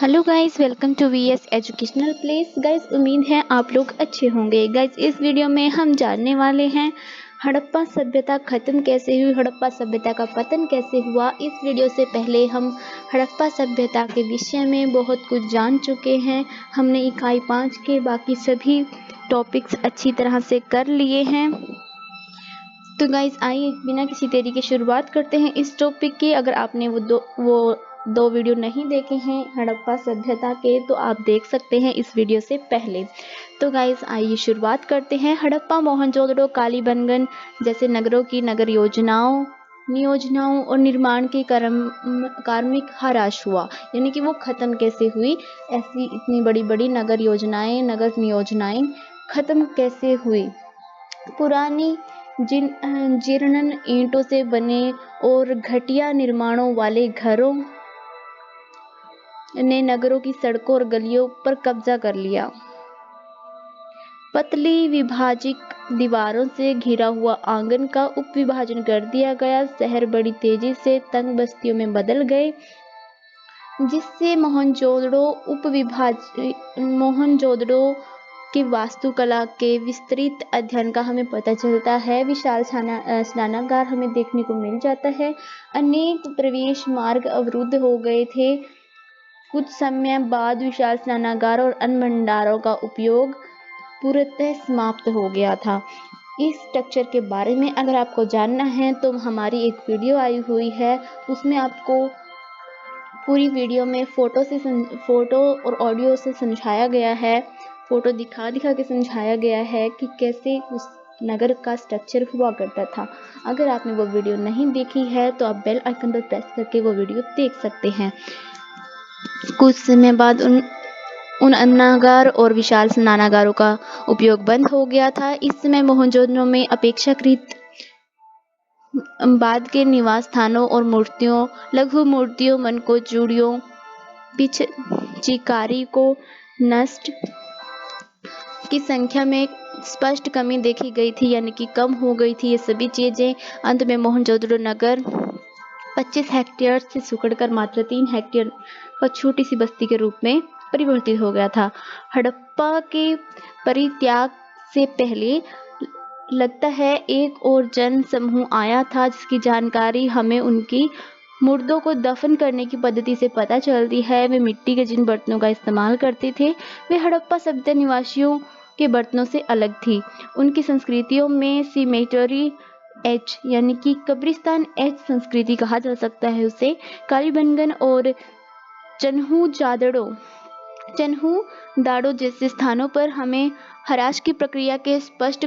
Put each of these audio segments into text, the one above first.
Hello guys, welcome to VS educational place. Guys, उम्मीद है आप लोग अच्छे होंगे। गाइस, इस वीडियो में हम जानने वाले हैं हड़प्पा सभ्यता खत्म कैसे हुई, हड़प्पा सभ्यता का पतन कैसे हुआ। इस वीडियो से पहले हम हड़प्पा सभ्यता के विषय में बहुत कुछ जान चुके हैं। हमने इकाई 5 के बाकी सभी टॉपिक्स अच्छी तरह से कर लिए हैं। तो गाइस, आइए बिना किसी देरी के शुरुआत करते हैं इस टॉपिक की। अगर आपने वो दो वीडियो नहीं देखे हैं हड़प्पा सभ्यता के, तो आप देख सकते हैं इस वीडियो से पहले। तो गाइस, आइए शुरुआत करते हैं। हड़प्पा, मोहनजोदड़ो, कालीबंगन जैसे नगरों की नगर नियोजनाओं और निर्माण के कार्मिक ह्रास हुआ, यानी कि वो खत्म कैसे हुई। ऐसी इतनी बड़ी बड़ी नगर नियोजनाएं खत्म कैसे हुई। पुरानी जीर्ण ईंटों से बने और घटिया निर्माणों वाले घरों ने नगरों की सड़कों और गलियों पर कब्जा कर लिया। पतली विभाजित दीवारों से घिरा हुआ आंगन का उपविभाजन कर दिया गया। शहर बड़ी तेजी से तंग बस्तियों में बदल गए, जिससे मोहनजोदड़ो की वास्तुकला के विस्तृत अध्ययन का हमें पता चलता है। विशाल स्नानागार हमें देखने को मिल जाता है। अनेक प्रवेश मार्ग अवरुद्ध हो गए थे। कुछ समय बाद विशाल स्नानागार और अन्न भंडारों का उपयोग पूर्णतः समाप्त हो गया था। इस स्ट्रक्चर के बारे में अगर आपको जानना है तो हमारी एक वीडियो आई हुई है, उसमें आपको पूरी वीडियो में फोटो और ऑडियो से समझाया गया है। फोटो दिखा के समझाया गया है कि कैसे उस नगर का स्ट्रक्चर हुआ करता था। अगर आपने वो वीडियो नहीं देखी है तो आप बेल आइकन पर प्रेस करके वो वीडियो देख सकते हैं। कुछ समय बाद उन अन्नागार और विशाल स्नानागारों का उपयोग बंद हो गया था। इस समय मोहनजोदड़ो में अपेक्षाकृत बाद के निवास स्थानों और मूर्तियों, लघु मूर्तियों, मनको चूड़ियों, चिकारी को नष्ट की संख्या में स्पष्ट कमी देखी गई थी, यानी कि कम हो गई थी ये सभी चीजें। अंत में मोहनजोदड़ो नगर 25 हेक्टेयर से सिकुड़कर मात्र 3 हेक्टेयर का छोटी सी बस्ती के रूप में परिवर्तित हो गया था। हड़प्पा के परित्याग से पहले लगता है एक और जन समूह आया था, जिसकी जानकारी हमें उनकी मुर्दों को दफन करने की पद्धति से पता चलती है। वे मिट्टी के जिन बर्तनों का इस्तेमाल करते थे, वे हड़प्पा सभ्यता निवासियों के बर्तनों से अलग थी। उनकी संस्कृतियों में सीमेटरी एच, यानी कि कब्रिस्तान एच संस्कृति कहा जा सकता है उसे। कालीबंगन और चन्हू दाड़ो जैसे स्थानों पर हमें ह्रास की प्रक्रिया के स्पष्ट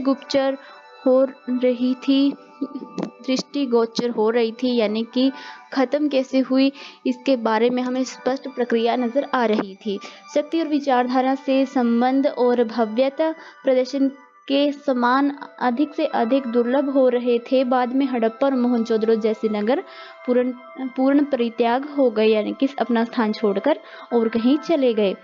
दृष्टिगोचर हो रही थी, यानी कि खत्म कैसे हुई इसके बारे में हमें स्पष्ट प्रक्रिया नजर आ रही थी। शक्ति और विचारधारा से संबंध और भव्यता प्रदर्शन के समान अधिक से अधिक दुर्लभ हो रहे थे। बाद में हड़प्पा और मोहनजोदड़ो जैसे नगर पूर्ण परित्याग हो गए, यानी कि अपना स्थान छोड़कर और कहीं चले गए।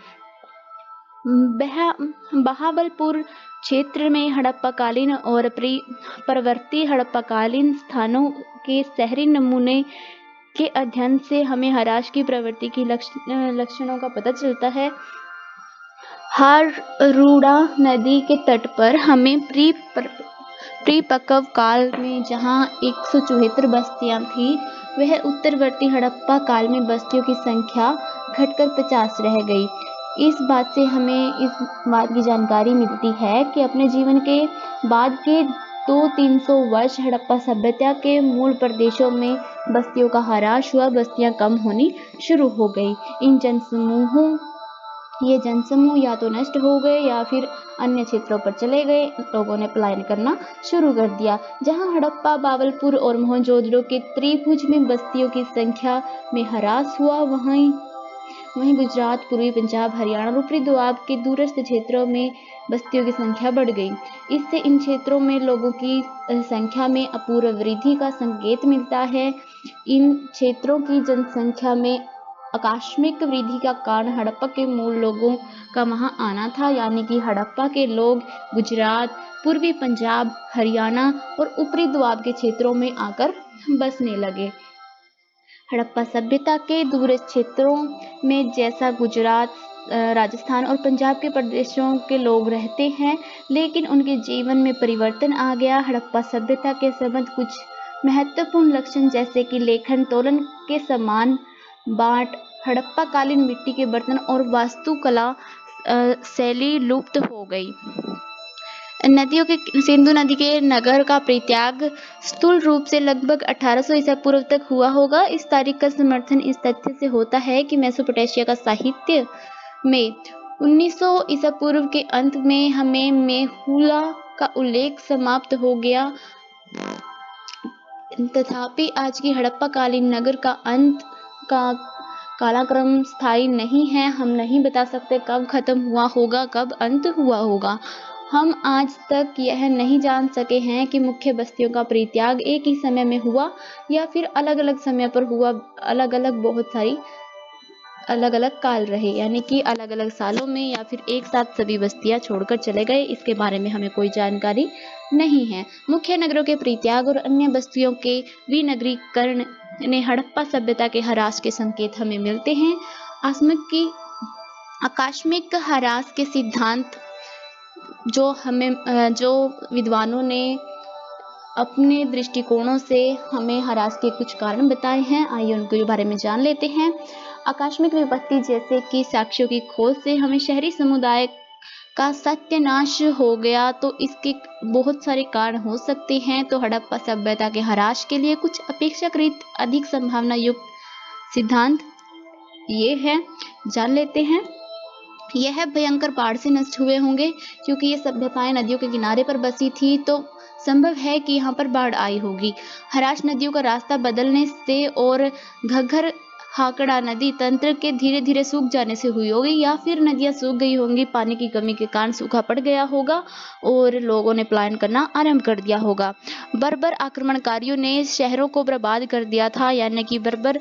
बहावलपुर क्षेत्र में हड़प्पाकालीन और परवर्ती हड़प्पाकालीन स्थानों के शहरी नमूने के अध्ययन से हमें ह्रास की प्रवृत्ति की लक्षणों का पता चलता है। हारूड़ा नदी के तट पर हमें प्रीपक्व काल में जहां 174 बस्तियां थी, वह उत्तरवर्ती हड़प्पा काल में बस्तियों की संख्या घटकर 50 रह गई। इस बात से हमें इस बात की जानकारी मिलती है कि अपने जीवन के बाद के 200-300 वर्ष हड़प्पा सभ्यता के मूल प्रदेशों में बस्तियों का ह्रास हुआ, बस्तियां कम होनी शुरू हो गई। ये जनसमूह या तो नष्ट हो गए या फिर अन्य क्षेत्रों पर चले गए। लोगों ने पलायन करना शुरू कर दिया। जहां हड़प्पा, बावलपुर और मोहनजोदड़ो के त्रिभुज में बस्तियों की संख्या में ह्रास हुआ, वहीं गुजरात, पूर्वी पंजाब, हरियाणा और ऊपरी दोआब के दूरस्थ क्षेत्रों में बस्तियों की संख्या बढ़ गई। इससे इन क्षेत्रों में लोगों की संख्या में अपूर्व वृद्धि का संकेत मिलता है। इन क्षेत्रों की जनसंख्या में आकस्मिक वृद्धि का कारण हड़प्पा के मूल लोगों का वहां आना था, यानी कि हड़प्पा के लोग गुजरात, पूर्वी पंजाब, हरियाणा और ऊपरी दोआब के क्षेत्रों में आकर बसने लगे। हड़प्पा सभ्यता के दूरस्थ क्षेत्रों में जैसा गुजरात, राजस्थान और पंजाब के प्रदेशों के लोग रहते हैं, लेकिन उनके जीवन में परिवर्तन आ गया। हड़प्पा सभ्यता के संबंध कुछ महत्वपूर्ण लक्षण जैसे कि लेखन तोलन के समान बाँट, हड़प्पा कालीन मिट्टी के बर्तन और वास्तुकला शैली लुप्त हो गई। नदियों के सिंधु नदी के नगर का परित्याग स्थूल रूप से लगभग 1800 ईसा पूर्व तक हुआ होगा। इस तारीख का समर्थन इस तथ्य से होता है कि मेसोपोटामिया का साहित्य में 1900 ईसा पूर्व के अंत में हमें मेहुला का उल्लेख समाप्त हो गया। तथापि आज की हड़प्पा कालीन नगर का अंत का कालक्रम स्थायी नहीं है। हम नहीं बता सकते कब खत्म हुआ होगा, कब अंत हुआ होगा। हम आज तक यह नहीं जान सके हैं कि मुख्य बस्तियों का परित्याग एक ही समय में हुआ या फिर अलग-अलग समय पर हुआ। अलग-अलग बहुत सारी अलग-अलग काल रहे, यानी कि अलग-अलग सालों में, या फिर एक साथ सभी बस्तियां छोड़कर चले गए, इसके बारे में हमें कोई जानकारी नहीं है। मुख्य नगरों के परित्याग और अन्य बस्तियों के विनगरीकरण ने हड़प्पा सभ्यता के ह्रास के संकेत हमें मिलते हैं। आकस्मिक ह्रास के सिद्धांत जो विद्वानों ने अपने दृष्टिकोणों से हमें ह्रास के कुछ कारण बताए हैं, आइए उनके बारे में जान लेते हैं। आकस्मिक विपत्ति जैसे कि साक्ष्यों की खोज से हमें शहरी समुदाय का सत्यानाश हो गया, तो इसके बहुत सारे कारण हो सकते हैं। तो हड़प्पा सभ्यता के ह्रास के लिए कुछ अपेक्षाकृत अधिक संभावना युक्त सिद्धांत ये है, जान लेते हैं। यह भयंकर बाढ़ से नष्ट हुए होंगे, क्योंकि ये सभ्यताएं नदियों के किनारे पर बसी थी, तो संभव है कि यहाँ पर बाढ़ आई होगी। ह्रास नदियों का रास्ता बदलने से और घग्गर हाकड़ा नदी तंत्र के धीरे धीरे सूख जाने से हुई होगी, या फिर नदियां सूख गई होंगी, पानी की कमी के कारण सूखा पड़ गया होगा और लोगों ने पलायन करना आरंभ कर दिया होगा। बर्बर आक्रमणकारियों ने शहरों को बर्बाद कर दिया था, यानी कि बर्बर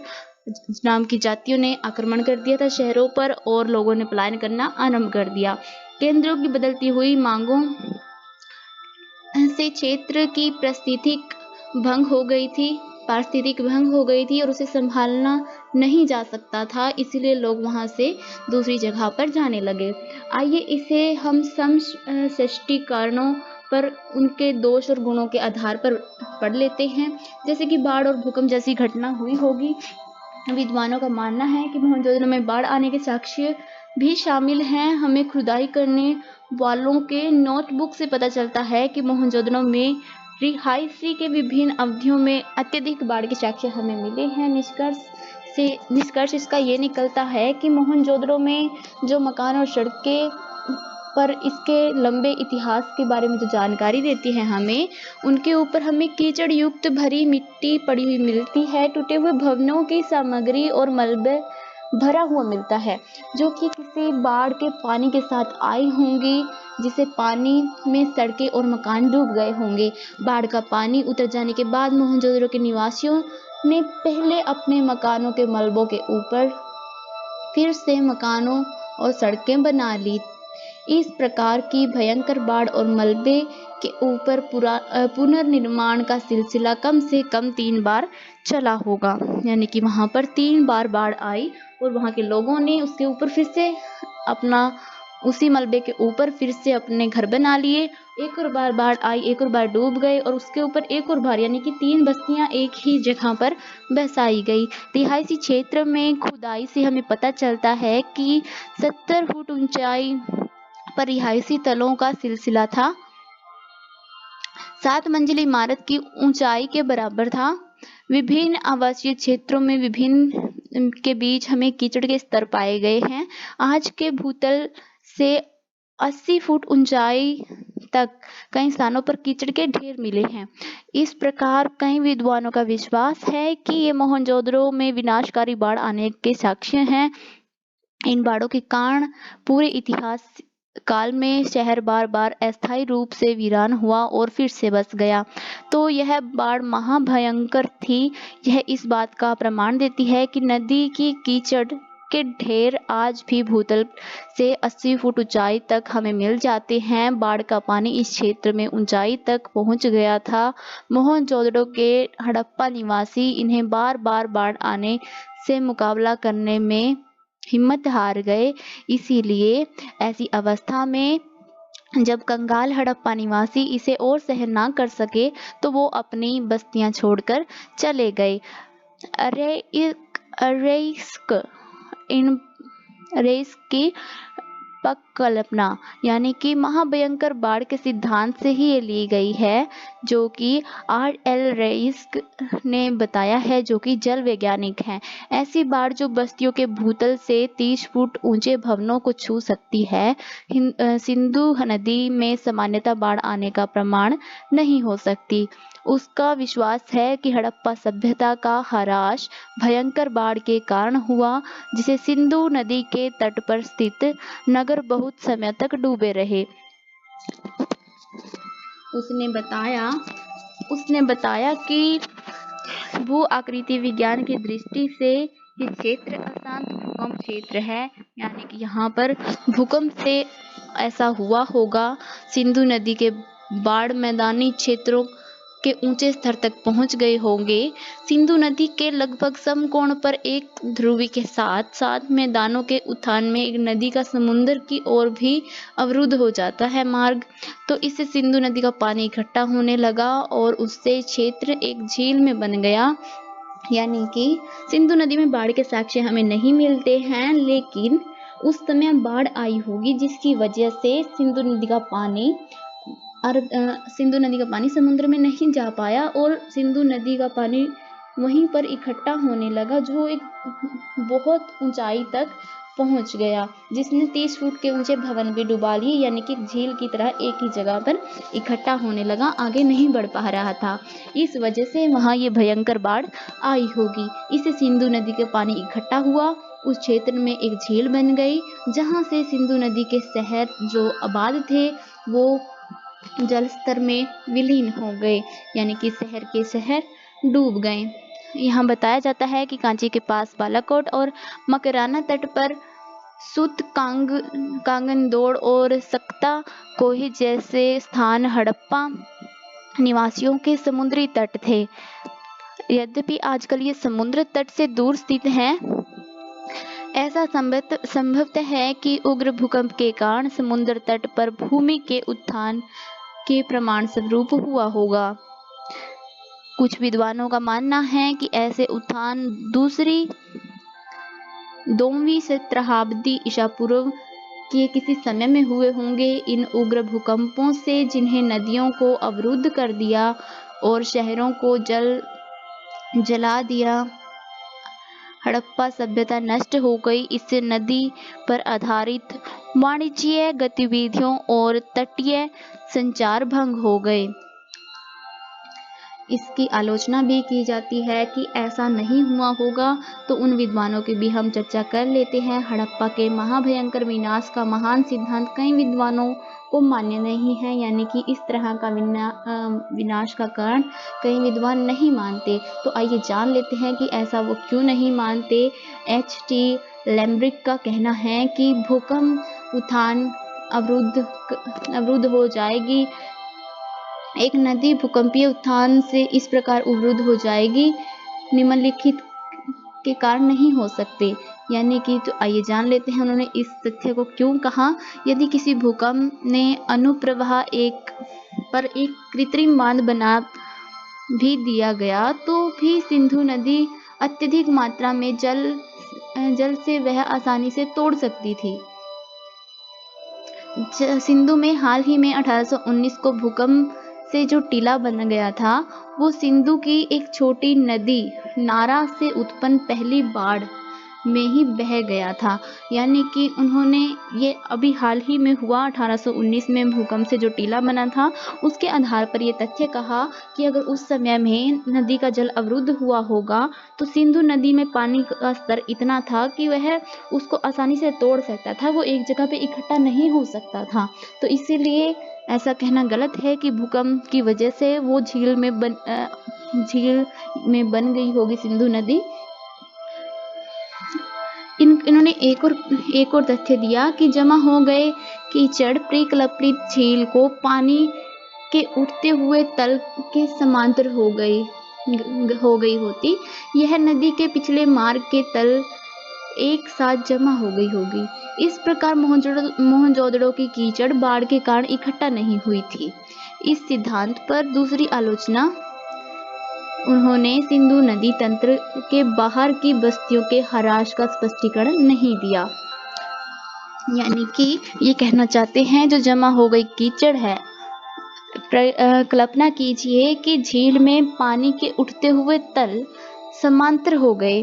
नाम की जातियों ने आक्रमण कर दिया था शहरों पर और लोगों ने पलायन करना आरंभ कर दिया। केंद्रों की बदलती हुई मांगों से क्षेत्र की पारिस्थितिक भंग हो गई थी और उसे संभालना नहीं जा सकता था, इसलिए लोग वहां से दूसरी जगह पर जाने लगे। आइए इसे हम समष्टि कारणों पर उनके दोष और गुणों के आधार पर पढ़ लेते हैं। जैसे कि बाढ़ और भूकंप जैसी घटना हुई होगी। विद्वानों का मानना है कि मोहनजोदड़ो में बाढ़ आने के साक्ष्य भी शामिल हैं। हमें खुदाई करने वालों के नोटबुक से पता चलता है कि मोहनजोदड़ो में रिहायशी के विभिन्न अवधियों में अत्यधिक बाढ़ के साक्ष्य हमें मिले हैं। निष्कर्ष इसका ये निकलता है कि मोहनजोदड़ो में जो मकान और सड़कें पर इसके लंबे इतिहास के बारे में जो जानकारी देती है हमें, उनके ऊपर हमें कीचड़ युक्त भरी मिट्टी पड़ी हुई मिलती है। टूटे हुए भवनों की सामग्री और मलबे भरा हुआ मिलता है, जो कि किसी बाढ़ के पानी के साथ आई होंगी, जिसे पानी में सड़कें और मकान डूब गए होंगे। बाढ़ का पानी उतर जाने के बाद मोहनजोदड़ो के निवासियों ने पहले अपने मकानों के मलबों के ऊपर फिर से मकानों और सड़कें बना ली। इस प्रकार की भयंकर बाढ़ और मलबे के ऊपर पुनर्निर्माण का सिलसिला कम से कम 3 बार चला होगा, यानी कि वहां पर 3 बार बाढ़ आई और वहां के लोगों ने उसके ऊपर फिर से उसी मलबे के ऊपर फिर से अपने घर बना लिए। एक और बार बाढ़ आई, एक और बार डूब गए और उसके ऊपर एक और बार, यानी कि 3 बस्तियां एक ही जगह पर बसाई गई। रिहायशी क्षेत्र में खुदाई से हमें पता चलता है कि 70 फुट ऊंचाई पर रिहायशी तलों का सिलसिला था। 7 मंजिली इमारत की ऊंचाई के बराबर था। विभिन्न आवासीय क्षेत्रों में विभिन्न के बीच हमें कीचड़ के स्तर पाए गए हैं। आज के भूतल से 80 फुट ऊंचाई तक कई स्थानों पर कीचड़ के ढेर मिले हैं। इस प्रकार कई विद्वानों का विश्वास है कि ये मोहनजोदड़ो में विनाशकारी बाढ़ आने के साक्ष्य हैं। इन बाढ़ों के कारण पूरे इतिहास काल में शहर बार बार अस्थायी रूप से वीरान हुआ और फिर से बस गया। तो यह बाढ़ महाभयंकर थी। यह इस बात का प्रमाण देती है कि नदी की कीचड़ के ढेर आज भी भूतल से 80 फुट ऊंचाई तक हमें मिल जाते हैं। बाढ़ का पानी इस क्षेत्र में ऊंचाई तक पहुंच गया था। मोहनजोदड़ो के हड़प्पा निवासी इन्हें बार बार बाढ़ आने से मुकाबला करने में हिम्मत हार गए। इसीलिए ऐसी अवस्था में जब कंगाल हड़प्पा निवासी इसे और सहन ना कर सके तो वो अपनी बस्तियां छोड़कर चले गए। रेस्क की कल्पना यानी कि महाभयंकर बाढ़ के सिद्धांत से ही ये ली गई है, जो कि R.L. रेस्क ने बताया है, जो कि जल वैज्ञानिक हैं। ऐसी बाढ़ जो बस्तियों के भूतल से 30 फुट ऊंचे भवनों को छू सकती है, सिंधु नदी में सामान्यतः बाढ़ आने का प्रमाण नहीं हो सकती। उसका विश्वास है कि हड़प्पा सभ्यता का ह्रास भयंकर बाढ़ के कारण हुआ, जिसे सिंधु नदी के तट पर स्थित नगर बहुत समय तक डूबे रहे। उसने बताया कि भू आकृति विज्ञान की दृष्टि से ये क्षेत्र अशांत भूकंप क्षेत्र है, यानी कि यहाँ पर भूकंप से ऐसा हुआ होगा। सिंधु नदी के बाढ़ मैदानी क्षेत्रों के ऊंचे स्तर तक पहुंच गए होंगे। सिंधु नदी के लगभग समकोण पर एक ध्रुवी के साथ साथ मैदानों के उत्थान में एक नदी का समुद्र की ओर भी अवरुद्ध हो जाता है मार्ग। तो इससे सिंधु नदी का पानी इकट्ठा होने लगा और उससे क्षेत्र एक झील में बन गया। यानी कि सिंधु नदी में बाढ़ के साक्ष्य हमें नहीं मिलते हैं, लेकिन उस समय बाढ़ आई होगी जिसकी वजह से सिंधु नदी का पानी समुद्र में नहीं जा पाया और सिंधु नदी का पानी वहीं पर इकट्ठा होने लगा, जो एक बहुत ऊंचाई तक पहुंच गया, जिसने 30 फुट के ऊंचे भवन भी डुबा लिए। यानी कि झील की तरह एक ही जगह पर इकट्ठा होने लगा, आगे नहीं बढ़ पा रहा था। इस वजह से वहां ये भयंकर बाढ़ आई होगी। इससे सिंधु नदी के पानी इकट्ठा हुआ, उस क्षेत्र में एक झील बन गई, जहां से सिंधु नदी के शहर जो आबाद थे वो जल स्तर में विलीन हो गए, यानी कि शहर के शहर डूब गए। यहाँ बताया जाता है कि कांची के पास बालाकोट और मकराना तट पर सुत कांगनदोड़ और सक्ता कोही जैसे स्थान हड़प्पा निवासियों के समुद्री तट थे। यद्यपि आजकल ये समुद्र तट से दूर स्थित हैं, ऐसा संभवतः है कि उग्र भूकंप के कारण समुद्र तट पर भूमि के उत्थान के प्रमाण स्वरूप हुआ होगा। कुछ विद्वानों का मानना है कि ऐसे उत्थान 2वीं सहस्त्राब्दी ईसा पूर्व के किसी समय में हुए होंगे। इन उग्र भूकंपों से जिन्हें नदियों को अवरुद्ध कर दिया और शहरों को जला दिया, हड़प्पा सभ्यता नष्ट हो गई। इससे नदी पर आधारित वाणिज्यिक गतिविधियों और तटीय संचार भंग हो गए। इसकी आलोचना भी की जाती है कि ऐसा नहीं हुआ होगा, तो उन विद्वानों की भी हम चर्चा कर लेते हैं। हड़प्पा के महाभयंकर विनाश का महान सिद्धांत कई विद्वानों को मान्य नहीं है, यानी कि इस तरह का विनाश का कारण कई विद्वान नहीं मानते। तो आइए जान लेते हैं कि ऐसा वो क्यों नहीं मानते। H.T. लैम्ब्रिक का कहना है कि भूकंप उत्थान अवरुद्ध हो जाएगी। एक नदी भूकंपीय उत्थान से इस प्रकार अवरुद्ध हो जाएगी, निम्नलिखित के कारण नहीं हो सकते। यानी कि तो आइए जान लेते हैं उन्होंने इस तथ्य को क्यों कहा। यदि किसी भूकंप ने अनुप्रवाह पर एक कृत्रिम बांध बना भी दिया गया, तो भी सिंधु नदी अत्यधिक मात्रा में जल से वह आसानी से तोड़ सकती थी। सिंधु में हाल ही में 1819 को भूकंप से जो टीला बन गया था, वो सिंधु की एक छोटी नदी नारा से उत्पन्न पहली बाढ़ में ही बह गया था। यानी कि उन्होंने ये अभी हाल ही में हुआ 1819 में भूकंप से जो टीला बना था, उसके आधार पर ये तथ्य कहा कि अगर उस समय में नदी का जल अवरुद्ध हुआ होगा, तो सिंधु नदी में पानी का स्तर इतना था कि वह उसको आसानी से तोड़ सकता था, वो एक जगह पे इकट्ठा नहीं हो सकता था। तो इसीलिए ऐसा कहना गलत है कि भूकंप की वजह से वो झील में बन गई होगी सिंधु नदी। इन्होंने एक और तथ्य दिया कि जमा हो गए कीचड़ परिकल्पित झील को पानी के उठते हुए तल के समांतर हो गई होती। यह नदी के पिछले मार्ग के तल एक साथ जमा हो गई होगी। इस प्रकार मोहनजोदड़ो की कीचड़ बाढ़ के कारण इकट्ठा नहीं हुई थी। इस सिद्धांत पर दूसरी आलोचना उन्होंने सिंधु नदी तंत्र के बाहर की बस्तियों के हराश का स्पष्टीकरण नहीं दिया। यानी कि ये कहना चाहते हैं जो जमा हो गई कीचड़ है, कल्पना कीजिए कि झील में पानी के उठते हुए तल समांतर हो गए,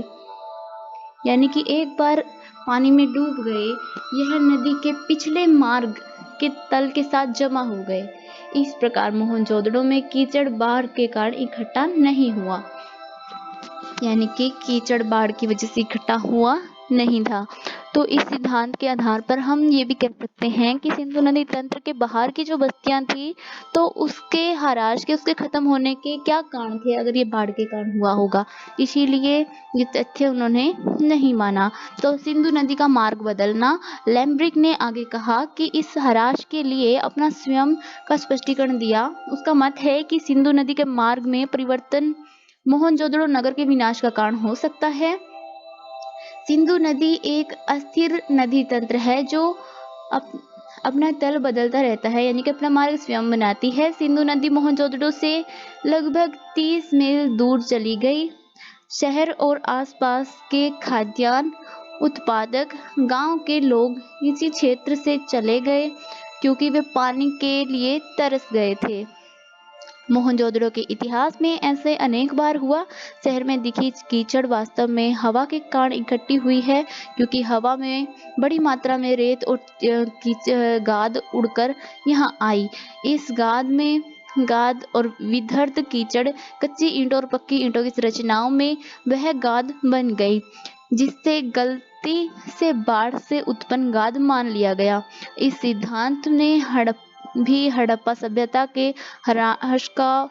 यानी कि एक बार पानी में डूब गए, यह नदी के पिछले मार्ग के तल के साथ जमा हो गए। इस प्रकार मोहनजोदड़ो में कीचड़ बाढ़ के कारण इकट्ठा नहीं हुआ, यानी कि कीचड़ बाढ़ की वजह से इकट्ठा हुआ नहीं था। तो इस सिद्धांत के आधार पर हम ये भी कह सकते हैं कि सिंधु नदी तंत्र के बाहर की जो बस्तियां थी, तो उसके हराश के, उसके खत्म होने के क्या कारण थे अगर ये बाढ़ के कारण हुआ होगा, इसीलिए ये तथ्य उन्होंने नहीं माना। तो सिंधु नदी का मार्ग बदलना, लैम्ब्रिक ने आगे कहा कि इस हराश के लिए अपना स्वयं का स्पष्टीकरण दिया। उसका मत है कि सिंधु नदी के मार्ग में परिवर्तन मोहनजोदड़ो नगर के विनाश का कारण हो सकता है। सिंधु नदी एक अस्थिर नदी तंत्र है जो अपना तल बदलता रहता है, यानी कि अपना मार्ग स्वयं बनाती है। सिंधु नदी मोहनजोदड़ो से लगभग 30 मील दूर चली गई। शहर और आसपास के खाद्यान्न उत्पादक गांव के लोग इसी क्षेत्र से चले गए क्योंकि वे पानी के लिए तरस गए थे। मोहनजोदड़ो के इतिहास में ऐसे अनेक बार हुआ। शहर में दिखी कीचड़ वास्तव में हवा के कारण इकट्ठी हुई है, क्योंकि हवा में बड़ी मात्रा में रेत और गाद उड़कर यहाँ आई। इस गाद और विधर्त कीचड़ कच्ची ईंटों और पक्की ईंटों की संरचनाओं में वह गाद बन गई, जिससे गलती से बाढ़ से उत्पन्न गाद मान लिया गया। इस सिद्धांत ने हड़प्पा सभ्यता के हराश का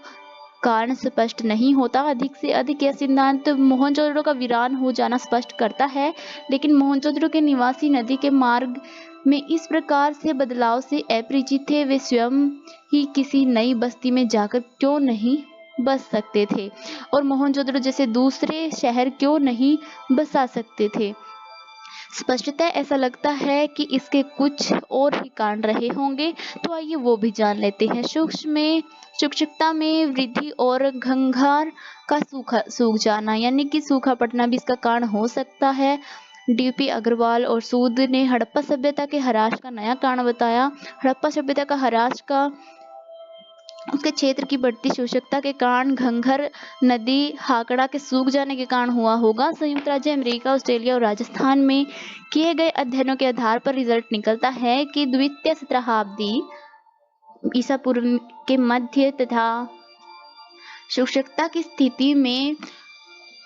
कारण स्पष्ट नहीं होता। अधिक से अधिक यह सिद्धांत मोहनजोदड़ो का वीरान हो जाना स्पष्ट करता है, लेकिन मोहनजोदड़ो के निवासी नदी के मार्ग में इस प्रकार से बदलाव से अपरिचित थे। वे स्वयं ही किसी नई बस्ती में जाकर क्यों नहीं बस सकते थे, और मोहनजोदड़ो जैसे दूसरे शहर क्यों नहीं बसा सकते थे। स्पष्टतः ऐसा लगता है कि इसके कुछ और ही कारण रहे होंगे, तो आइए वो भी जान लेते हैं। शुष्कता में वृद्धि और घंघार का सूख जाना, यानी कि सूखा पड़ना भी इसका कारण हो सकता है। डीपी अग्रवाल और सूद ने हड़प्पा सभ्यता के हराश का नया कारण बताया। हड़प्पा सभ्यता का हराश का उसके क्षेत्र की बढ़ती शुष्कता के कारण घंघर नदी हाकड़ा के सूख जाने के कारण हुआ होगा। संयुक्त राज्य अमेरिका, ऑस्ट्रेलिया और राजस्थान में किए गए अध्ययनों के आधार पर रिजल्ट निकलता है कि द्वितीय सहस्त्राब्दी ईसा पूर्व के मध्य तथा शुष्कता की स्थिति में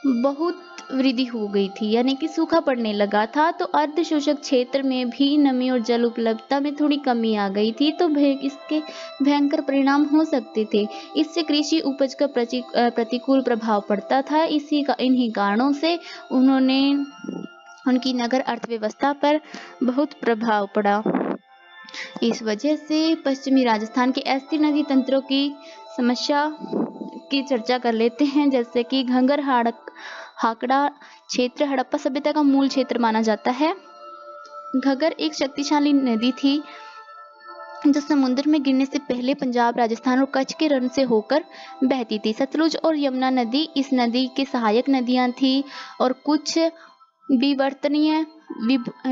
बहुत वृद्धि हो गई थी, यानी कि सूखा पड़ने लगा था। तो अर्ध शुष्क क्षेत्र में भी नमी और जल उपलब्धता में थोड़ी कमी आ गई थी, तो इसके भयंकर परिणाम हो सकते थे। इससे कृषि उपज का प्रतिकूल प्रभाव पड़ता था। इन्हीं कारणों से उनकी नगर अर्थव्यवस्था पर बहुत प्रभाव पड़ा। इस वजह से पश्चिमी राजस्थान के अस्थिर नदी तंत्रों की समस्या की चर्चा कर लेते हैं, जैसे कि घंघर हाकड़ा क्षेत्र हड़प्पा सभ्यता का मूल क्षेत्र माना जाता है। घग्गर एक शक्तिशाली नदी थी जो समुद्र में गिरने से पहले पंजाब, राजस्थान और कच्छ के रण से होकर बहती थी। सतलुज और यमुना नदी इस नदी के सहायक नदियां थी और कुछ विवर्तनीय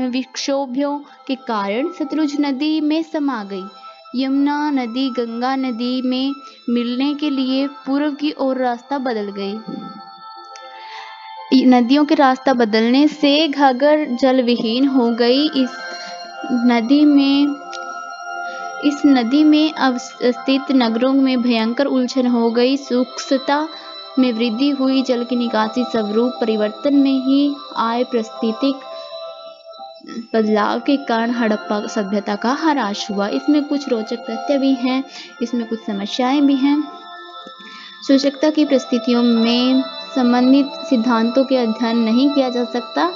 विक्षोभों के कारण सतलुज नदी में समा गई। यमुना नदी गंगा नदी में मिलने के लिए पूर्व की ओर रास्ता बदल गई। नदियों के रास्ता बदलने से घग्गर जल विहीन हो गई। इस नदी में अवस्थित नगरों में भयंकर उलझन हो गई। शुष्कता में वृद्धि हुई। जल की निकासी स्वरूप परिवर्तन में ही आए पारिस्थितिक बदलाव के कारण हड़प्पा सभ्यता का ह्रास हुआ। इसमें कुछ रोचक तथ्य भी हैं, इसमें कुछ समस्याएं भी हैं। शुष्कता की परिस्थितियों में संबंधित सिद्धांतों के अध्ययन नहीं किया जा सकता।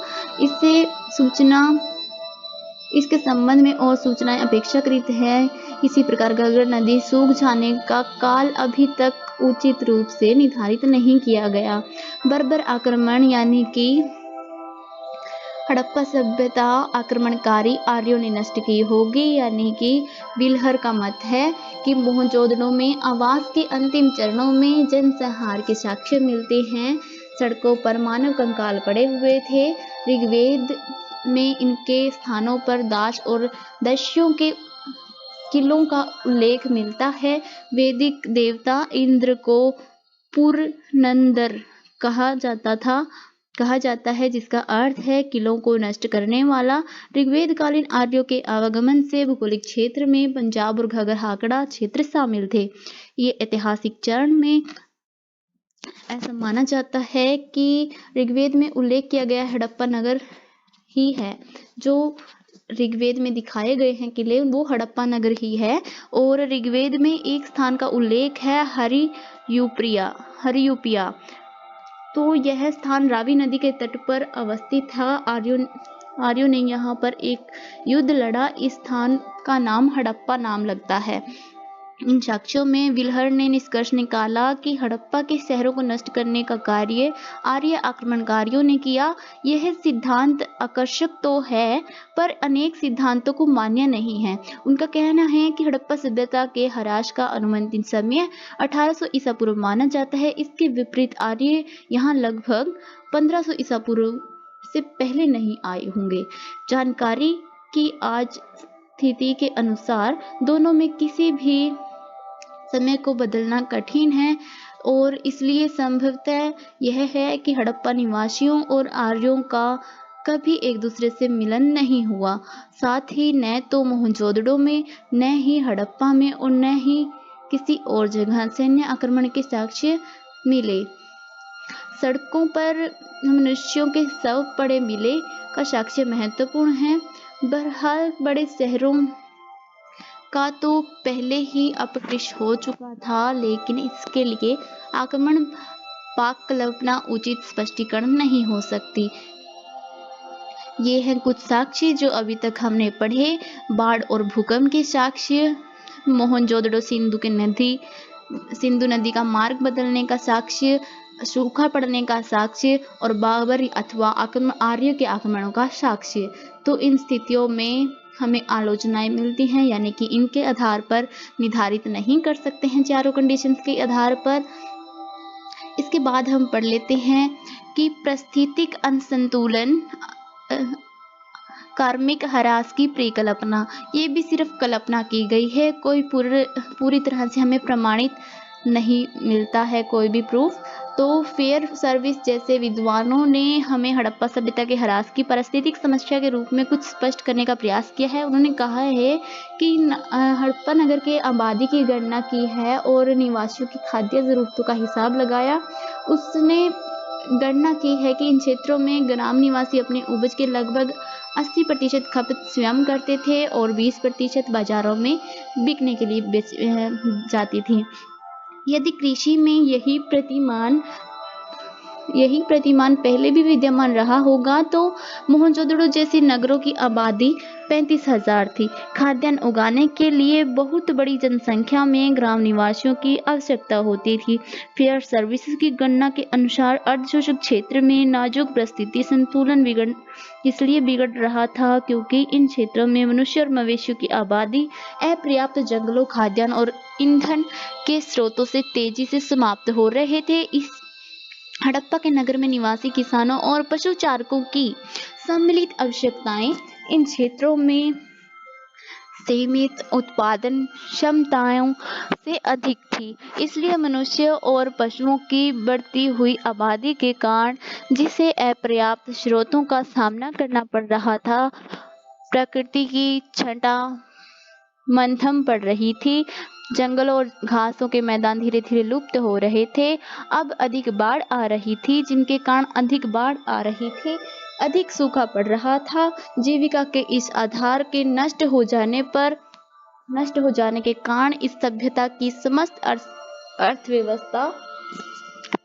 इसके संबंध में और सूचनाएं अपेक्षाकृत है। इसी प्रकार घग्गर नदी सूख जाने का काल अभी तक उचित रूप से निर्धारित नहीं किया गया। बर्बर आक्रमण यानी कि हड़प्पा सभ्यता आक्रमणकारी आर्यों ने नष्ट की होगी, यानी कि विल्हर का मत है कि मोहनजोदड़ो में आवास के अंतिम चरणों में जनसंहार के साक्ष्य मिलते हैं। सड़कों पर मानव कंकाल पड़े हुए थे। ऋग्वेद में इनके स्थानों पर दास और दस्युओं के किलों का उल्लेख मिलता है। वैदिक देवता इंद्र को पुरनंदर कहा जाता है, जिसका अर्थ है किलों को नष्ट करने वाला। ऋग्वेदकालीन आर्यों के आवागमन से भौगोलिक क्षेत्र में पंजाब और घग्गर हाकड़ा क्षेत्र शामिल थे। ये ऐतिहासिक चरण में ऐसा माना जाता है कि ऋग्वेद में उल्लेख किया गया हड़प्पा नगर ही है। जो ऋग्वेद में दिखाए गए हैं किले वो हड़प्पा नगर ही है। और ऋग्वेद में एक स्थान का उल्लेख है हरियूपिया। तो यह स्थान रावी नदी के तट पर अवस्थित था। आर्यों ने यहाँ पर एक युद्ध लड़ा। इस स्थान का नाम हड़प्पा नाम लगता है। इन साक्ष्यों में विल्हर ने निष्कर्ष निकाला कि हड़प्पा के शहरों को नष्ट करने का कार्य आर्य आक्रमणकारियों ने किया। यह सिद्धांत आकर्षक तो है, पर अनेक सिद्धांतों को मान्य नहीं है। उनका कहना है कि हड़प्पा सभ्यता के ह्रास का अनुमानित समय 1800 ईसा पूर्व माना जाता है। इसके विपरीत आर्य यहाँ लगभग 1500 ईसा पूर्व से पहले नहीं आए होंगे। जानकारी की आज स्थिति के अनुसार दोनों में किसी भी समय को बदलना कठिन है, और इसलिए संभवतः यह है कि हड़प्पा निवासियों और आर्यों का कभी एक दूसरे से मिलन नहीं हुआ। साथ ही न तो मोहनजोदड़ो में, न ही हड़प्पा में और न ही किसी और जगह सैन्य आक्रमण के साक्ष्य मिले। सड़कों पर मनुष्यों के शव पड़े मिले का साक्ष्य महत्वपूर्ण है। बहरहाल बड़े शहरों का तो पहले ही अपकृष्ट हो चुका था, लेकिन इसके लिए आक्रमण पाक कल्पना उचित स्पष्टीकरण नहीं हो सकती। ये हैं कुछ साक्ष्य जो अभी तक हमने पढ़े। बाढ़ और भूकंप के साक्ष्य, मोहनजोदड़ो सिंधु नदी का मार्ग बदलने का साक्ष्य, सूखा पड़ने का साक्ष्य और बाबरी अथवा आर्यों के आक्रमणों का साक्ष्य। तो इन स्थितियों में हमें आलोचनाएं मिलती हैं, यानी कि इनके आधार पर निर्धारित नहीं कर सकते हैं चारों कंडीशंस के आधार पर। इसके बाद हम पढ़ लेते हैं कि परिस्थितिक असंतुलन, कार्मिक ह्रास की परिकल्पना। ये भी सिर्फ कल्पना की गई है, कोई पूरी तरह से हमें प्रमाणित नहीं मिलता है कोई भी प्रूफ। तो फेयर सर्विस जैसे विद्वानों ने हमें हड़प्पा सभ्यता के ह्रास की पारिस्थितिक समस्या के रूप में कुछ स्पष्ट करने का प्रयास किया है। उन्होंने कहा है कि हड़प्पा नगर के आबादी की गणना की है और निवासियों की खाद्य जरूरतों का हिसाब लगाया। उसने गणना की है कि इन क्षेत्रों में ग्राम निवासी अपने उपज के लगभग 80% खपत स्वयं करते थे और 20% बाजारों में बिकने के लिए बेच जाती थी। यदि कृषि में यही प्रतिमान पहले भी विद्यमान रहा होगा तो मोहनजोदड़ो जैसे नगरों की आबादी 35,000 थी। खाद्यान्न उगाने के लिए बहुत बड़ी जनसंख्या में ग्राम निवासियों की आवश्यकता होती थी। फेयर सर्विसेज की गणना के अनुसार अर्धशोषित क्षेत्र में नाजुक परिस्थिति संतुलन इसलिए बिगड़ रहा था क्योंकि इन क्षेत्रों में मनुष्य और मवेशियों की आबादी अपर्याप्त जंगलों, खाद्यान्न और ईंधन के स्रोतों से तेजी से समाप्त हो रहे थे। इस हड़प्पा के नगर में निवासी किसानों और पशुचारकों की सम्मिलित आवश्यकताएं इन क्षेत्रों में सीमित उत्पादन क्षमताओं से अधिक थी। इसलिए मनुष्य और पशुओं की बढ़ती हुई आबादी के कारण जिसे अपर्याप्त स्रोतों का सामना करना पड़ रहा था, प्रकृति की छटा मंथन पड़ रही थी। जंगलों और घासों के मैदान धीरे धीरे लुप्त हो रहे थे। अब अधिक बाढ़ आ रही थी, जिनके कारण अधिक सूखा पड़ रहा था। जीविका के इस आधार के नष्ट हो जाने के कारण इस सभ्यता की समस्त अर्थव्यवस्था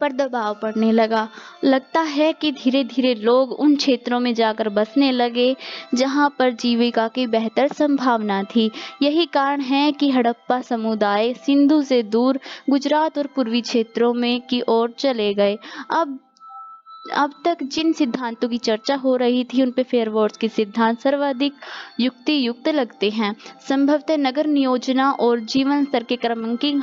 पर दबाव पड़ने लगा। लगता है कि धीरे धीरे लोग उन क्षेत्रों में जाकर बसने लगे जहां पर जीविका की बेहतर संभावना थी। यही कारण है कि हड़प्पा समुदाय सिंधु से दूर गुजरात और पूर्वी क्षेत्रों में की ओर चले गए। अब तक जिन सिद्धांतों की चर्चा हो रही थी उन पे फेयरवर्ड्स के सिद्धांत सर्वाधिक युक्ति युक्त लगते हैं। संभवतः नगर नियोजना और जीवन स्तर के क्रमांकन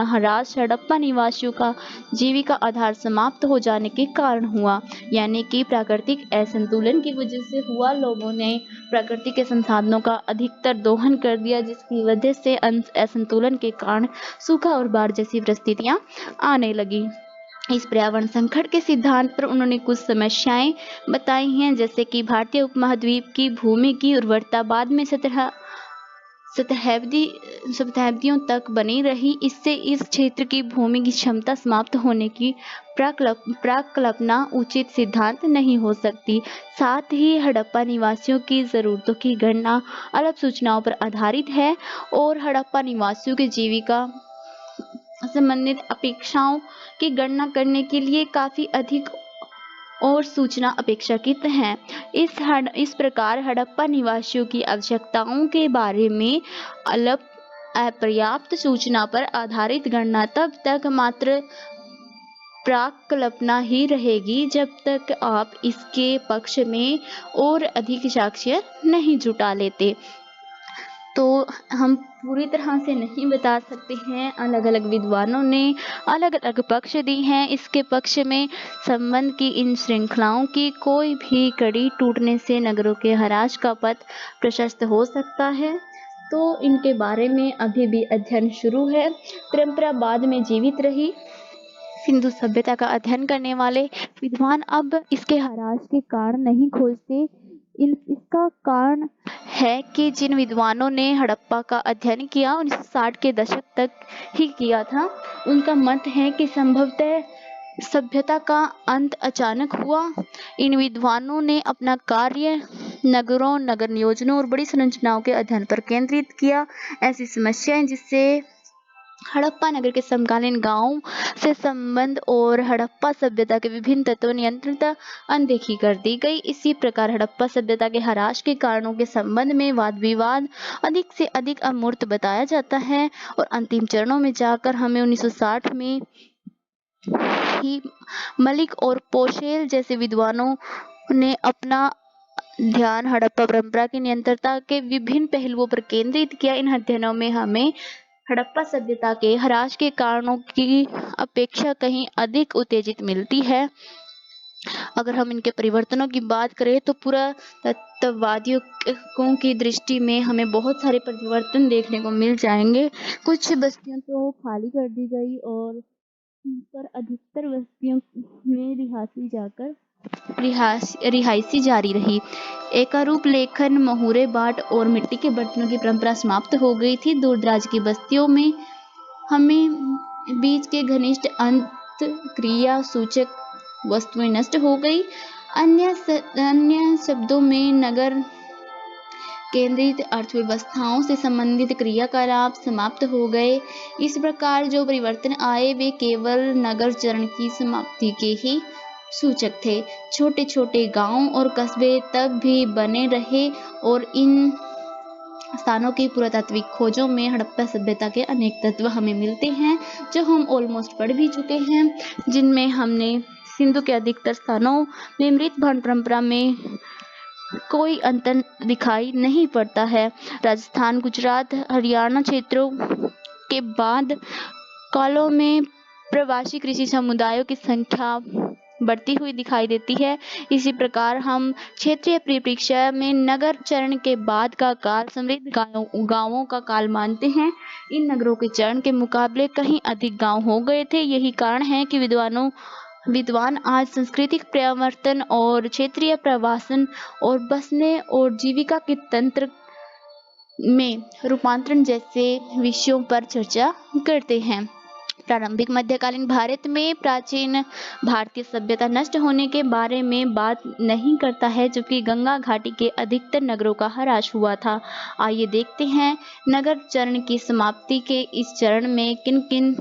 ह्रास हड़प्पा निवासियों का जीविका आधार समाप्त हो जाने के कारण हुआ, यानी कि प्राकृतिक असंतुलन की वजह से हुआ। लोगों ने प्रकृति के संसाधनों का अधिकतर दोहन कर दिया, जिसकी वजह से असंतुलन के कारण सूखा और बाढ़ जैसी परिस्थितियां आने लगी। इस पर्यावरण संकट के सिद्धांत पर उन्होंने कुछ समस्याएं बताई हैं, जैसे कि भारतीय उपमहाद्वीप की भूमि की उर्वरता बाद में शताब्दियों तक बनी रही। इससे इस क्षेत्र की भूमि की क्षमता समाप्त होने की प्राक्कल्पना उचित सिद्धांत नहीं हो सकती। साथ ही हड़प्पा निवासियों की जरूरतों की गणना अलग सूचनाओं पर आधारित है और हड़प्पा निवासियों की जीविका संबंधित अपेक्षाओं की गणना करने के लिए काफी अधिक और सूचना अपेक्षाकृत है। इस प्रकार हड़प्पा निवासियों की आवश्यकताओं के बारे में अपर्याप्त सूचना पर आधारित गणना तब तक मात्र प्राक्कल्पना ही रहेगी जब तक आप इसके पक्ष में और अधिक साक्ष्य नहीं जुटा लेते। तो हम पूरी तरह से नहीं बता सकते हैं। अलग अलग विद्वानों ने अलग अलग पक्ष दी हैं। इसके पक्ष में संबंध की इन श्रृंखलाओं की कोई भी कड़ी टूटने से नगरों के ह्रास का पथ प्रशस्त हो सकता है। तो इनके बारे में अभी भी अध्ययन शुरू है। परंपरा बाद में जीवित रही। सिंधु सभ्यता का अध्ययन करने वाले विद्वान अब इसके ह्रास के कारण नहीं खोजते। इसका कारण है कि जिन विद्वानों ने हड़प्पा का अध्ययन किया 1960 के दशक तक ही किया था, उनका मत है कि संभवतः सभ्यता का अंत अचानक हुआ। इन विद्वानों ने अपना कार्य नगरों, नगर नियोजनों और बड़ी संरचनाओं के अध्ययन पर केंद्रित किया। ऐसी समस्याएं जिससे हड़प्पा नगर के समकालीन गांवों से संबंध और हड़प्पा सभ्यता के विभिन्न तत्व नियंत्रणता अनदेखी कर दी गई। इसी प्रकार हड़प्पा सभ्यता के ह्रास के कारणों के संबंध में वाद विवाद अधिक से अधिक अमूर्त बताया जाता है और अंतिम चरणों में जाकर हमें 1960 में ही मलिक और पोशेल जैसे विद्वानों ने अपना ध्यान हड़प्पा परंपरा की नियंत्रणता के विभिन्न पहलुओं पर केंद्रित किया। इन अध्ययनों में हमें हड़प्पा सभ्यता के ह्रास के कारणों की अपेक्षा कहीं अधिक उत्तेजित मिलती है। अगर हम इनके परिवर्तनों की बात करें तो पुरातत्ववादियों की दृष्टि में हमें बहुत सारे परिवर्तन देखने को मिल जाएंगे। कुछ बस्तियां तो खाली कर दी गई और पर अधिकतर बस्तियों में रिहायशी जारी रही। एकारूप लेखन, महुरे बाट और मिट्टी के बर्तनों की परंपरा समाप्त हो गई थी। दूर दराज की बस्तियों में हमें बीज के घनिष्ठ अंत क्रिया सूचक वस्तुएं नष्ट हो गई। अन्य शब्दों में नगर केंद्रित अर्थव्यवस्थाओं से संबंधित क्रियाकलाप समाप्त हो गए। इस प्रकार जो परिवर्तन आए वे केवल नगर चरण की समाप्ति के ही सूचक थे। छोटे छोटे गांव और कस्बे तब भी बने रहे और इन स्थानों की पुरातात्विक खोजों में हड़प्पा सभ्यता के अनेक तत्व हमें मिलते हैं जो हम ऑलमोस्ट पढ़ भी चुके हैं, जिनमें हमने सिंधु के अधिकतर स्थानों में मृत भांड परंपरा में कोई अंतर दिखाई नहीं पड़ता है। राजस्थान, गुजरात, हरियाणा क्षेत्रों के बाद कालों में प्रवासी कृषि समुदायों की संख्या बढ़ती हुई दिखाई देती है। इसी प्रकार हम क्षेत्रीय परिप्रेक्ष्य में नगर चरण के बाद का काल समृद्ध गांवों का काल मानते हैं। इन नगरों के चरण के मुकाबले कहीं अधिक गांव हो गए थे। यही कारण है कि विद्वान आज सांस्कृतिक परिवर्तन और क्षेत्रीय प्रवासन और बसने और जीविका के तंत्र में रूपांतरण जैसे विषयों पर चर्चा करते हैं। प्रारंभिक मध्यकालीन भारत में प्राचीन भारतीय सभ्यता नष्ट होने के बारे में बात नहीं करता है, जबकि गंगा घाटी के अधिकतर नगरों का ह्रास हुआ था। आइए देखते हैं नगर चरण की समाप्ति के इस चरण में किन किन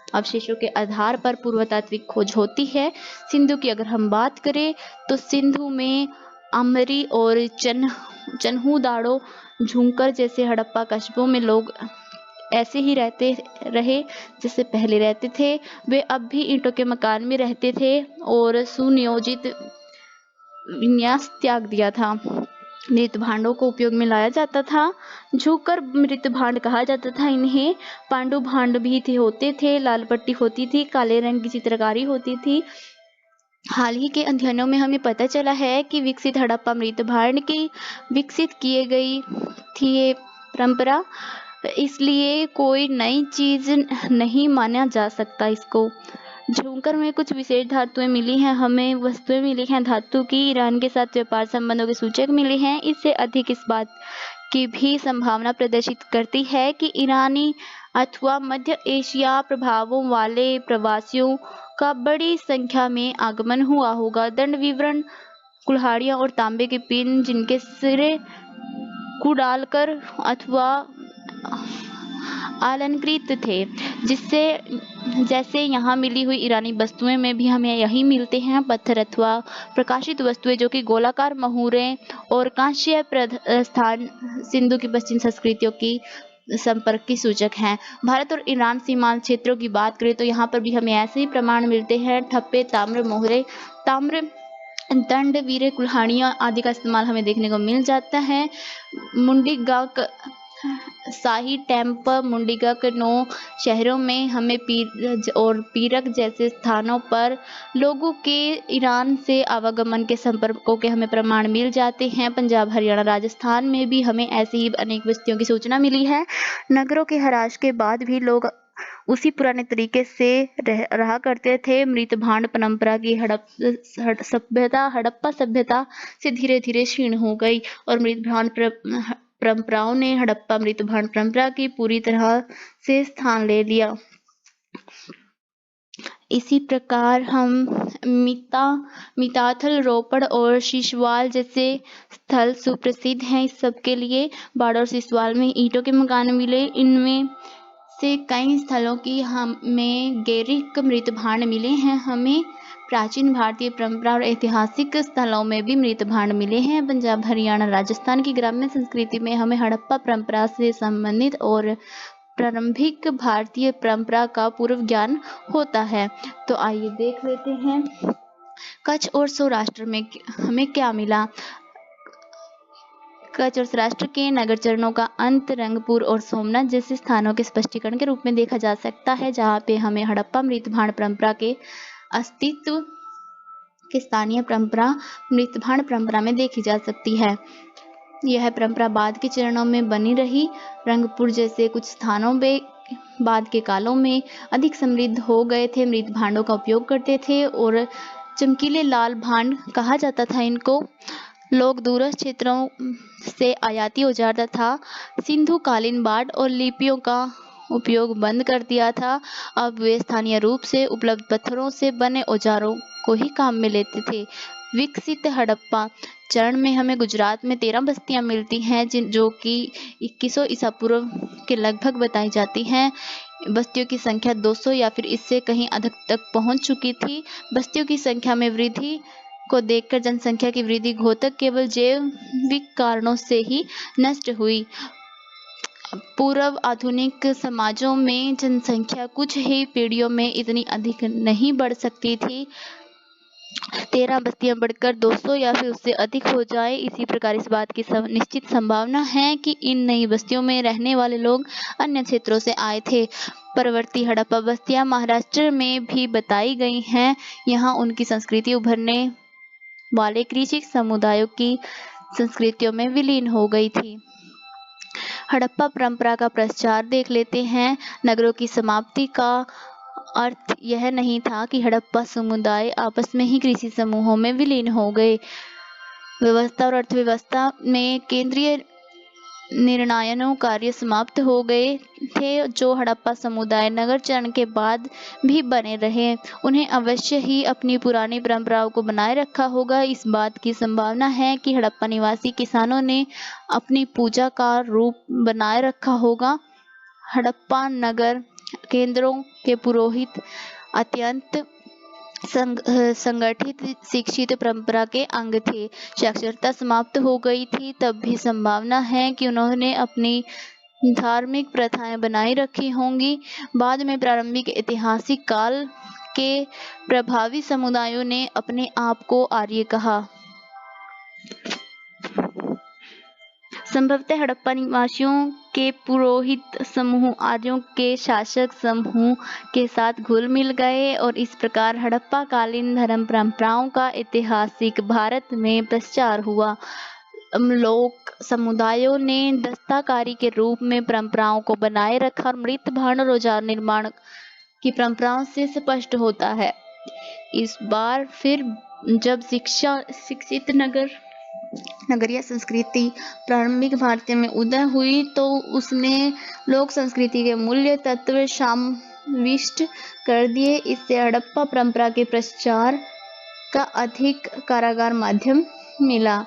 अवशेषों के आधार पर पुरातात्विक खोज होती है। सिंधु की अगर हम बात करें तो सिंधु में अमरी और चन्हू दाड़ो झुंकर जैसे हड़प्पा कस्बों में लोग ऐसे ही रहते रहे जैसे पहले रहते थे। वे अब भी ईंटों के मकान में रहते थे और सुनियोजित विन्यास त्याग दिया था। मृत भांडों को उपयोग में लाया जाता था। झुककर मृत भांड कहा जाता था इन्हें। पांडु भांड भी होते थे। लाल पट्टी होती थी, काले रंग की चित्रकारी होती थी। हाल ही के अध्ययनों में हमें पता चला है कि विकसित हड़प्पा मृत भांड की विकसित किए गई थी ये परंपरा, इसलिए कोई नई चीज नहीं माना जा सकता इसको। झुंकर में कुछ विशेष धातुएं मिली हैं हमें, वस्तुएं मिली हैं धातु की। ईरान के साथ व्यापार संबंधों के सूचक मिले हैं। इससे अधिक इस बात की भी संभावना प्रदर्शित करती है कि ईरानी अथवा मध्य एशिया प्रभावों वाले प्रवासियों का बड़ी संख्या में आगमन हुआ होगा। दंड विवरण कुल्हाड़ियां और तांबे के पिन जिनके सिरे कुडालकर अथवा अलंकृत थे, जिससे जैसे यहाँ मिली हुई ईरानी वस्तुएं में भी हमें यही मिलते हैं। पत्थर अथवा प्रकाशित वस्तुएं जो कि गोलाकार महुरें और कांस्य स्थान सिंधु की पश्चिम संस्कृतियों की संपर्क की सूचक हैं। भारत और ईरान सीमांत क्षेत्रों की बात करें तो यहाँ पर भी हमें ऐसे ही प्रमाण मिलते हैं। ठप्पे, ताम्र मोहरे, ताम्र दंड, वीरे, कुल्हाड़ियां आदि का इस्तेमाल हमें देखने को मिल जाता है। मुंडीगक, शाही टेम्पल मुंडीगक 9 शहरों में हमें पीरक जैसे स्थानों पर लोगों के ईरान से आवागमन के संपर्कों के हमें प्रमाण मिल जाते हैं। पंजाब, हरियाणा, राजस्थान में भी हमें ऐसी ही अनेक बस्तियों की सूचना मिली है। नगरों के ह्रास के बाद भी लोग उसी पुराने तरीके से रहा करते थे। मृत भांड परंपरा की हड़प्पा सभ्यता से धीरे धीरे क्षीण हो गई और मृत भांड परंपराओं ने हड़प्पा मृत भांड परंपरा की पूरी तरह से स्थान ले लिया। इसी प्रकार हम मिताथल, रोपड़ और सिसवाल जैसे स्थल सुप्रसिद्ध हैं इस सब के लिए। बाड़ और सिसवाल में ईंटों के मकान मिले। इनमें से कई स्थलों की हमें गैरिक मृत भांड मिले हैं। हमें प्राचीन भारतीय परंपरा और ऐतिहासिक स्थलों में भी मृत भांड मिले हैं। पंजाब, हरियाणा, राजस्थान की ग्रामीण संस्कृति में हमें हड़प्पा परंपरा से संबंधित और प्रारंभिक भारतीय परंपरा का पूर्व ज्ञान होता है। तो आइए देख लेते हैं कच्छ और सौराष्ट्र में हमें क्या मिला। कच्छ और सौराष्ट्र के नगर चरणों का अंत रंगपुर और सोमनाथ जैसे स्थानों के स्पष्टीकरण के रूप में देखा जा सकता है, जहाँ पे हमें हड़प्पा मृत भांड परंपरा के अस्तित्व की स्थानीय परंपरा मृत भांड परंपरा में देखी जा सकती है। यह परंपरा बाद के चरणों में बनी रही। रंगपुर जैसे कुछ स्थानों में बाद के कालों में अधिक समृद्ध हो गए थे, मृत भांडों का उपयोग करते थे और चमकीले लाल भांड कहा जाता था इनको। लोग दूरस्थ क्षेत्रों से आयाती औजार तथा सिंधु कालीन बाढ़ और लिपियों का उपयोग बंद कर दिया था। अब वे स्थानीय रूप से उपलब्ध पत्थरों से बने औजारों को ही काम में लेते थे। विकसित हड़प्पा चरण में हमें गुजरात में 13 बस्तियां मिलती हैं जो कि 2100 ईसा पूर्व के लगभग बताई जाती हैं। बस्तियों की संख्या 200 या फिर इससे कहीं अधिक तक पहुंच चुकी थी। बस्तियों की संख्या में वृद्धि को देखकर जनसंख्या की वृद्धि घोतक केवल जैविक कारणों से ही नष्ट हुई। पूर्व आधुनिक समाजों में जनसंख्या कुछ ही पीढ़ियों में इतनी अधिक नहीं बढ़ सकती थी। 13 बस्तियां बढ़कर 200 या फिर उससे अधिक हो जाए। इसी प्रकार इस बात की निश्चित संभावना है कि इन नई बस्तियों में रहने वाले लोग अन्य क्षेत्रों से आए थे। परवर्ती हड़प्पा बस्तियां महाराष्ट्र में भी बताई गई हैं। यहाँ उनकी संस्कृति उभरने वाले कृषि समुदायों की संस्कृतियों में विलीन हो गई थी। हड़प्पा परंपरा का प्रचार देख लेते हैं। नगरों की समाप्ति का अर्थ यह नहीं था कि हड़प्पा समुदाय आपस में ही कृषि समूहों में विलीन हो गए। व्यवस्था और अर्थव्यवस्था में केंद्रीय निर्णायन कार्य समाप्त हो गए थे, जो हड़प्पा समुदाय नगर चरण के बाद भी बने रहे। उन्हें अवश्य ही अपनी पुरानी परंपराओं को बनाए रखा होगा। इस बात की संभावना है कि हड़प्पा निवासी किसानों ने अपनी पूजा का रूप बनाए रखा होगा। हड़प्पा नगर केंद्रों के पुरोहित अत्यंत संगठित शिक्षित परंपरा के अंग थे। साक्षरता समाप्त हो गई थी, तब भी संभावना है कि उन्होंने अपनी धार्मिक प्रथाएं बनाए रखी होंगी। बाद में प्रारंभिक ऐतिहासिक काल के प्रभावी समुदायों ने अपने आप को आर्य कहा। संभवतः हड़प्पा निवासियों के पुरोहित समूह आर्यों के शासक समूह के साथ घुल मिल गए और इस प्रकार हड़प्पा कालीन धर्म परंपराओं का ऐतिहासिक भारत में प्रचार हुआ। लोक समुदायों ने दस्तकारी के रूप में परंपराओं को बनाए रखा और मृत भांड और औजार निर्माण की परंपराओं से स्पष्ट होता है। इस बार फिर जब शिक्षित नगरीय संस्कृति प्रारंभिक भारतीय में उदय हुई तो उसने लोक संस्कृति के मूल्य तत्व समाविष्ट कर दिए। इससे हड़प्पा परंपरा के प्रचार का अधिक कारगर माध्यम मिला।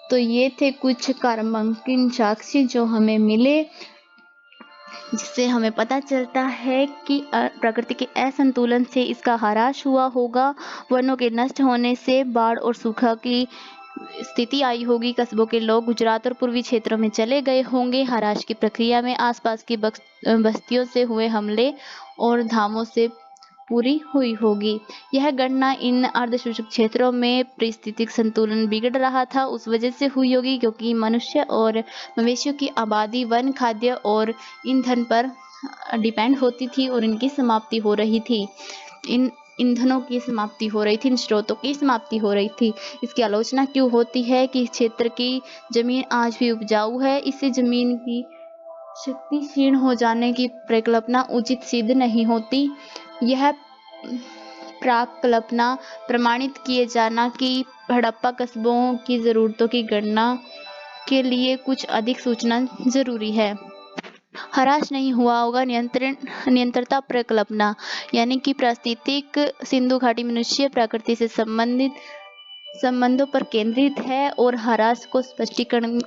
तो ये थे कुछ कारमांकित साक्ष्य जो हमें मिले, जिससे हमें पता चलता है कि प्रकृति के असंतुलन से इसका ह्रास हुआ होगा। वनों के नष्ट होने से बाढ़ और सूखा की स्थिति आई होगी। कस्बों के लोग गुजरात और पूर्वी क्षेत्रों में चले गए होंगे। ह्रास की प्रक्रिया में आसपास की बस्तियों से हुए हमले और धामों से पूरी हुई होगी। यह गणना इन अर्धशुष्क क्षेत्रों में पारिस्थितिक संतुलन बिगड़ रहा था उस वजह से हुई होगी, क्योंकि मनुष्य और मवेशियों की आबादी वन, खाद्य और ईंधन पर डिपेंड होती थी और इनकी समाप्ति हो रही थी। इन ईंधनों की समाप्ति हो रही थी, इन स्रोतों की समाप्ति हो रही थी। इसकी आलोचना क्यों होती है कि इस क्षेत्र की जमीन आज भी उपजाऊ है। इससे जमीन की शक्ति क्षीण हो जाने की परिकल्पना उचित सिद्ध नहीं होती। यह प्राकल्पना प्रमाणित किए जाना कि हड़प्पा कस्बों की जरूरतों की गणना के लिए कुछ अधिक सूचना जरूरी है। ह्रास नहीं हुआ होगा। निरंतरता परिकल्पना यानी कि पारिस्थितिक सिंधु घाटी मनुष्य प्रकृति से संबंधित संबंधों पर केंद्रित है और ह्रास को स्पष्टीकरण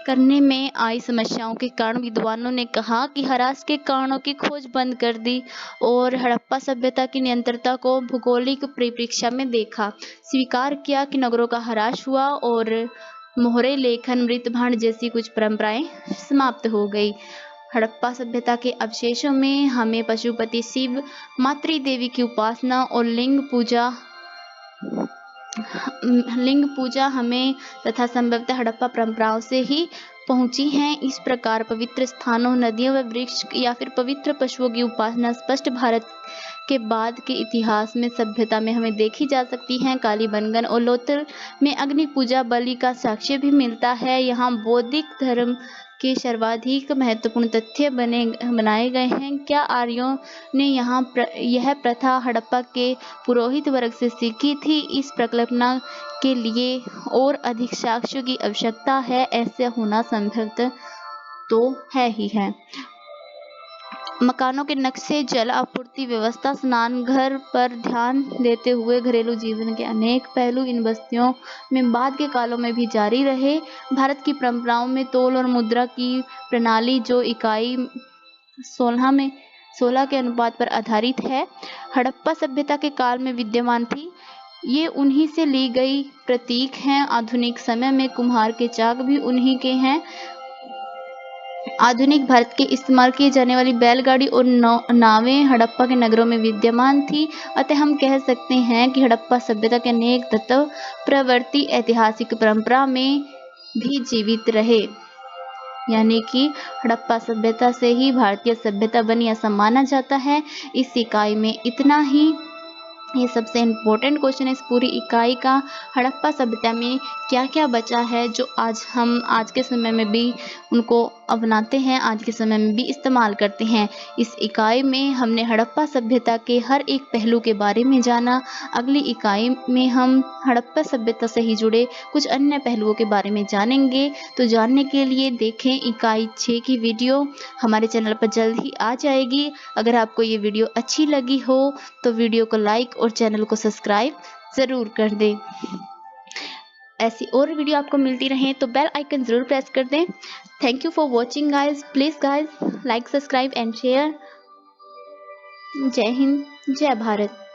करने में आई समस्याओं के कारण विद्वानों ने कहा कि ह्रास के कारणों की खोज बंद कर दी और हड़प्पा सभ्यता की निरंतरता को भौगोलिक परिप्रेक्ष्य में देखा। स्वीकार किया कि नगरों का ह्रास हुआ और मोहरे लेखन, मृत भांड जैसी कुछ परंपराएं समाप्त हो गई। हड़प्पा सभ्यता के अवशेषों में हमें पशुपति शिव, मातृ देवी की उपासना और लिंग पूजा हमें तथा संभवतः हड़प्पा परंपराओं से ही पहुंची हैं। इस प्रकार पवित्र स्थानों, नदियों व वृक्ष या फिर पवित्र पशुओं की उपासना स्पष्ट भारत के बाद के इतिहास में सभ्यता में हमें देखी जा सकती है। कालीबंगन और लोथल में अग्नि पूजा बलि का साक्ष्य भी मिलता है। यहाँ बौद्धिक धर्म के सर्वाधिक महत्वपूर्ण तथ्य बनाए गए हैं। क्या आर्यों ने यह प्रथा हड़प्पा के पुरोहित वर्ग से सीखी थी? इस प्रकल्पना के लिए और अधिक साक्ष्यों की आवश्यकता है। ऐसे होना संभवतः तो है ही है। मकानों के नक्शे, जल आपूर्ति व्यवस्था, स्नान घर पर ध्यान देते हुए घरेलू जीवन के अनेक पहलू इन बस्तियों में बाद के कालों में भी जारी रहे। भारत की परंपराओं में तौल और मुद्रा की प्रणाली जो इकाई 16 के अनुपात पर आधारित है, हड़प्पा सभ्यता के काल में विद्यमान थी। ये उन्हीं से ली गई प्रतीक हैं। आधुनिक समय में कुम्हार के चाक भी उन्हीं के हैं। आधुनिक भारत के इस्तेमाल की जाने वाली बैलगाड़ी और नावें हड़प्पा के नगरों में विद्यमान थी। अतः हम कह सकते हैं कि हड़प्पा सभ्यता के अनेक तत्व प्रवृत्ति ऐतिहासिक परंपरा में भी जीवित रहे। यानी कि हड़प्पा सभ्यता से ही भारतीय सभ्यता बनी, ऐसा माना जाता है। इस इकाई में इतना ही। ये सबसे इम्पोर्टेंट क्वेश्चन है इस पूरी इकाई का। हड़प्पा सभ्यता में क्या क्या बचा है जो हम आज के समय में भी उनको अपनाते हैं, आज के समय में भी इस्तेमाल करते हैं। इस इकाई में हमने हड़प्पा सभ्यता के हर एक पहलू के बारे में जाना। अगली इकाई में हम हड़प्पा सभ्यता से ही जुड़े कुछ अन्य पहलुओं के बारे में जानेंगे। तो जानने के लिए देखें इकाई 6 की वीडियो हमारे चैनल पर जल्द ही आ जाएगी। अगर आपको ये वीडियो अच्छी लगी हो तो वीडियो को लाइक और चैनल को सब्सक्राइब जरूर कर दें। ऐसी और वीडियो आपको मिलती रहें तो बेल आइकन जरूर प्रेस कर दें। Thank you for watching guys. Please guys like, subscribe and share. जय हिंद, जय भारत।